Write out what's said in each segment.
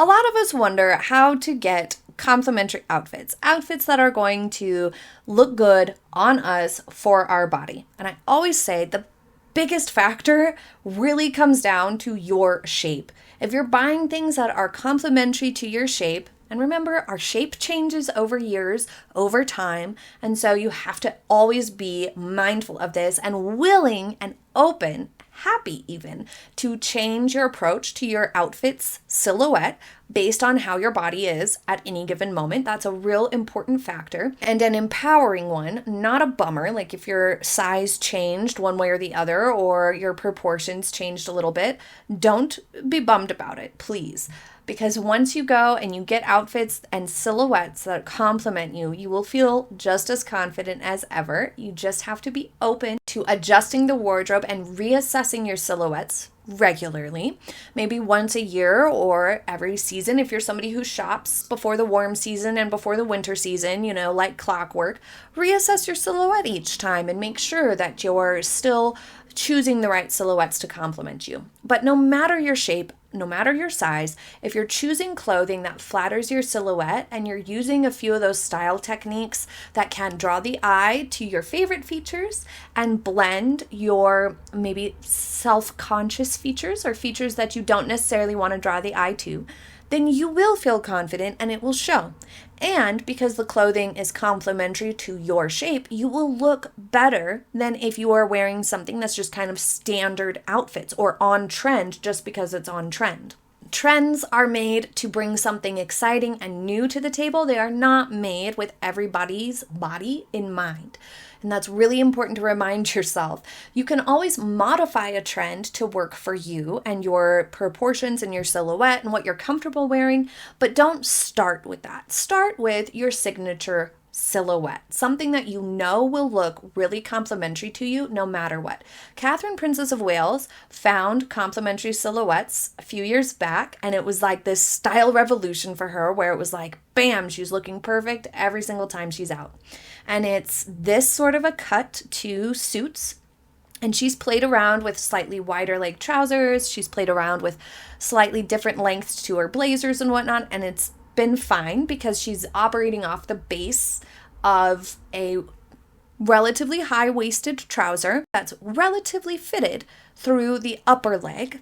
A lot of us wonder how to get complementary outfits that are going to look good on us for our body. And I always say the biggest factor really comes down to your shape. If you're buying things that are complementary to your shape, and remember, our shape changes over years, over time, and so you have to always be mindful of this and willing and open, happy even, to change your approach to your outfit's silhouette based on how your body is at any given moment. That's a real important factor and an empowering one, not a bummer. Like if your size changed one way or the other or your proportions changed a little bit, don't be bummed about it, please. Because once you go and you get outfits and silhouettes that complement you, you will feel just as confident as ever. You just have to be open to adjusting the wardrobe and reassessing your silhouettes regularly, maybe once a year or every season. If you're somebody who shops before the warm season and before the winter season, like clockwork, reassess your silhouette each time and make sure that you're still choosing the right silhouettes to complement you. But no matter your shape, no matter your size, if you're choosing clothing that flatters your silhouette and you're using a few of those style techniques that can draw the eye to your favorite features and blend your maybe self-conscious features or features that you don't necessarily want to draw the eye to, then you will feel confident and it will show. And because the clothing is complementary to your shape, you will look better than if you are wearing something that's just kind of standard outfits or on trend just because it's on trend. Trends are made to bring something exciting and new to the table. They are not made with everybody's body in mind. And that's really important to remind yourself. You can always modify a trend to work for you and your proportions and your silhouette and what you're comfortable wearing, but don't start with that. Start with your signature silhouette, something that you know will look really complimentary to you no matter what. Catherine, Princess of Wales, found complimentary silhouettes a few years back, and it was like this style revolution for her where it was like, bam, she's looking perfect every single time she's out. And it's this sort of a cut to suits. And she's played around with slightly wider leg trousers. She's played around with slightly different lengths to her blazers and whatnot. And it's been fine because she's operating off the base of a relatively high-waisted trouser that's relatively fitted through the upper leg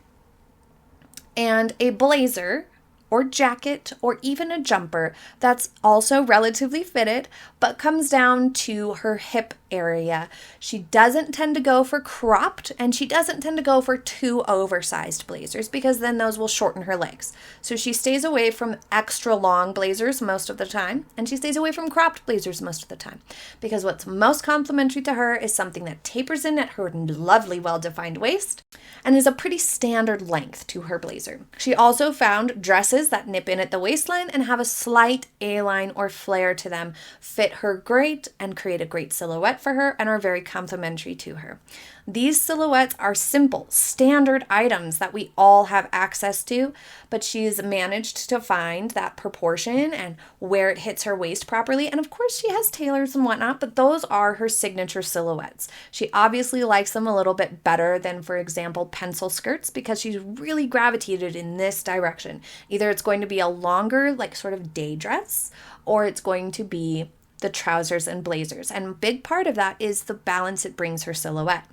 and a blazer or jacket or even a jumper that's also relatively fitted but comes down to her hip area. She doesn't tend to go for cropped and she doesn't tend to go for too oversized blazers because then those will shorten her legs. So she stays away from extra long blazers most of the time and she stays away from cropped blazers most of the time because what's most complimentary to her is something that tapers in at her lovely well-defined waist and is a pretty standard length to her blazer. She also found dresses that nip in at the waistline and have a slight A-line or flare to them, fit her great and create a great silhouette for her and are very complimentary to her. These silhouettes are simple, standard items that we all have access to, but she's managed to find that proportion and where it hits her waist properly. And of course, she has tailors and whatnot, but those are her signature silhouettes. She obviously likes them a little bit better than, for example, pencil skirts because she's really gravitated in this direction. Either it's going to be a longer, like sort of day dress, or it's going to be the trousers and blazers. And a big part of that is the balance it brings her silhouette.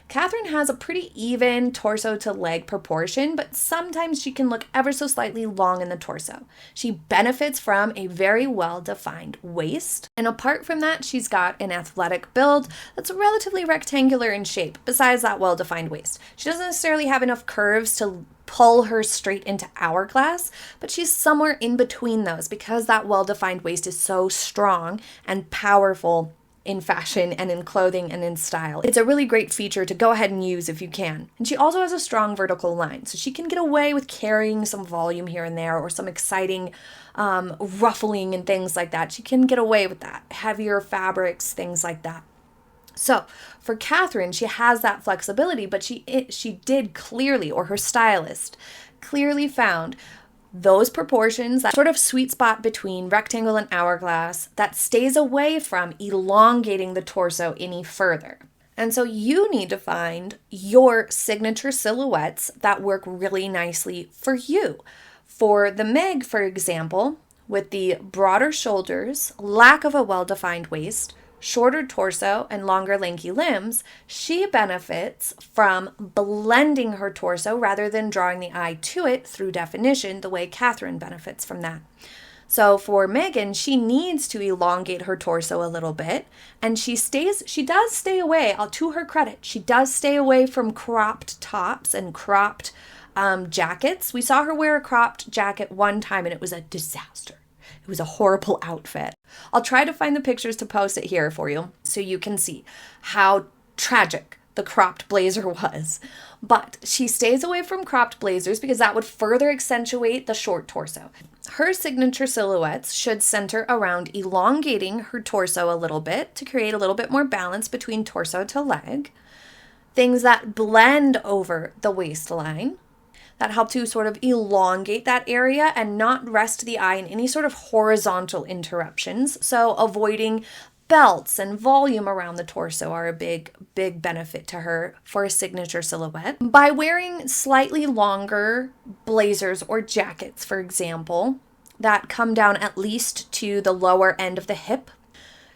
Catherine has a pretty even torso to leg proportion, but sometimes she can look ever so slightly long in the torso. She benefits from a very well-defined waist. And apart from that, she's got an athletic build that's relatively rectangular in shape, besides that well-defined waist. She doesn't necessarily have enough curves to pull her straight into hourglass, but she's somewhere in between those because that well-defined waist is so strong and powerful in fashion and in clothing and in style. It's a really great feature to go ahead and use if you can. And she also has a strong vertical line, so she can get away with carrying some volume here and there or some exciting ruffling and things like that. She can get away with that. Heavier fabrics, things like that. So for Catherine, she has that flexibility, but she did clearly, or her stylist clearly found those proportions, that sort of sweet spot between rectangle and hourglass that stays away from elongating the torso any further. And so you need to find your signature silhouettes that work really nicely for you. For the Meg, for example, with the broader shoulders, lack of a well-defined waist, shorter torso, and longer lanky limbs, she benefits from blending her torso rather than drawing the eye to it through definition, the way Catherine benefits from that. So for Meghan, she needs to elongate her torso a little bit, and she does stay away, to her credit, she does stay away from cropped tops and cropped jackets. We saw her wear a cropped jacket one time and it was a disaster. It was a horrible outfit. I'll try to find the pictures to post it here for you so you can see how tragic the cropped blazer was. But she stays away from cropped blazers because that would further accentuate the short torso. Her signature silhouettes should center around elongating her torso a little bit to create a little bit more balance between torso to leg. Things that blend over the waistline, that help to sort of elongate that area and not rest the eye in any sort of horizontal interruptions. So avoiding belts and volume around the torso are a big benefit to her for a signature silhouette. By wearing slightly longer blazers or jackets, for example, that come down at least to the lower end of the hip,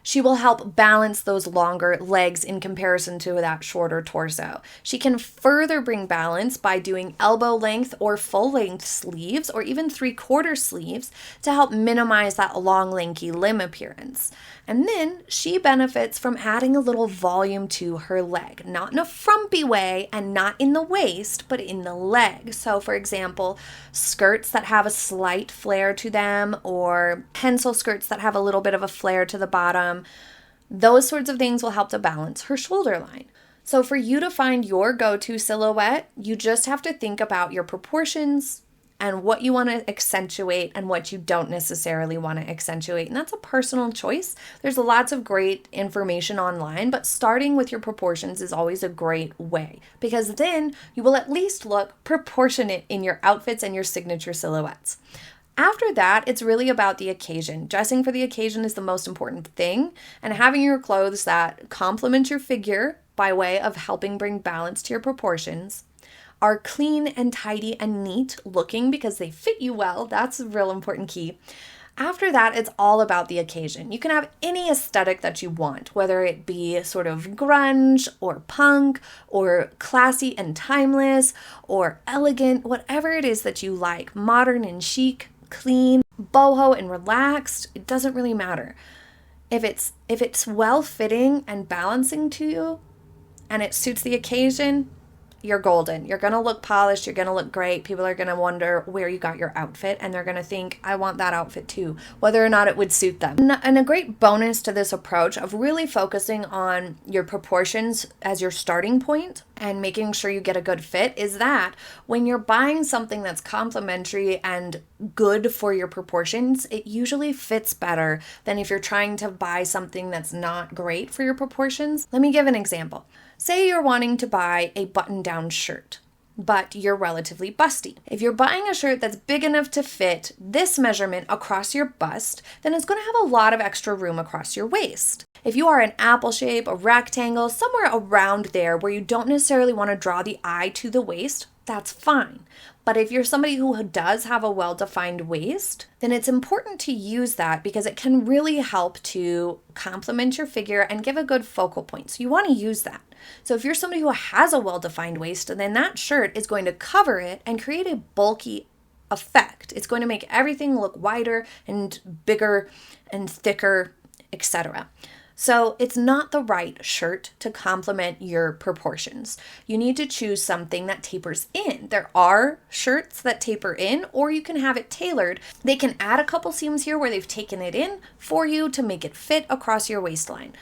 she will help balance those longer legs in comparison to that shorter torso. She can further bring balance by doing elbow length or full length sleeves or even 3/4 sleeves to help minimize that long lanky limb appearance. And then she benefits from adding a little volume to her leg, not in a frumpy way and not in the waist, but in the leg. So for example, skirts that have a slight flare to them or pencil skirts that have a little bit of a flare to the bottom. Those sorts of things will help to balance her shoulder line. So for you to find your go-to silhouette, you just have to think about your proportions and what you want to accentuate and what you don't necessarily want to accentuate. And that's a personal choice. There's lots of great information online, but starting with your proportions is always a great way because then you will at least look proportionate in your outfits and your signature silhouettes. After that, it's really about the occasion. Dressing for the occasion is the most important thing, and having your clothes that complement your figure by way of helping bring balance to your proportions, are clean and tidy and neat looking because they fit you well. That's a real important key. After that, it's all about the occasion. You can have any aesthetic that you want, whether it be sort of grunge or punk or classy and timeless or elegant, whatever it is that you like, modern and chic, clean, boho and relaxed, it doesn't really matter. If it's well-fitting and balancing to you and it suits the occasion, you're golden. You're going to look polished. You're going to look great. People are going to wonder where you got your outfit, and they're going to think, I want that outfit too, whether or not it would suit them. And a great bonus to this approach of really focusing on your proportions as your starting point and making sure you get a good fit is that when you're buying something that's complementary and good for your proportions, it usually fits better than if you're trying to buy something that's not great for your proportions. Let me give an example. Say you're wanting to buy a button-down shirt, but you're relatively busty. If you're buying a shirt that's big enough to fit this measurement across your bust, then it's going to have a lot of extra room across your waist. If you are an apple shape, a rectangle, somewhere around there where you don't necessarily want to draw the eye to the waist, that's fine. But if you're somebody who does have a well-defined waist, then it's important to use that because it can really help to complement your figure and give a good focal point. So you want to use that. So if you're somebody who has a well-defined waist, then that shirt is going to cover it and create a bulky effect. It's going to make everything look wider and bigger and thicker, etc. So it's not the right shirt to complement your proportions. You need to choose something that tapers in. There are shirts that taper in, or you can have it tailored. They can add a couple seams here where they've taken it in for you to make it fit across your waistline.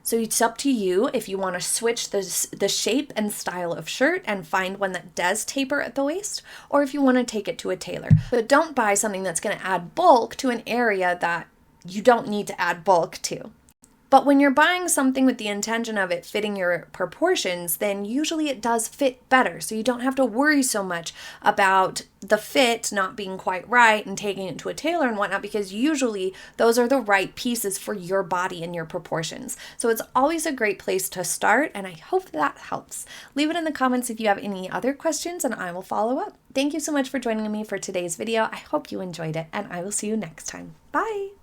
So it's up to you if you want to switch the shape and style of shirt and find one that does taper at the waist, or if you want to take it to a tailor. But don't buy something that's going to add bulk to an area that you don't need to add bulk to. But when you're buying something with the intention of it fitting your proportions, then usually it does fit better. So you don't have to worry so much about the fit not being quite right and taking it to a tailor and whatnot, because usually those are the right pieces for your body and your proportions. So it's always a great place to start, and I hope that helps. Leave it in the comments if you have any other questions and I will follow up. Thank you so much for joining me for today's video. I hope you enjoyed it, and I will see you next time. Bye!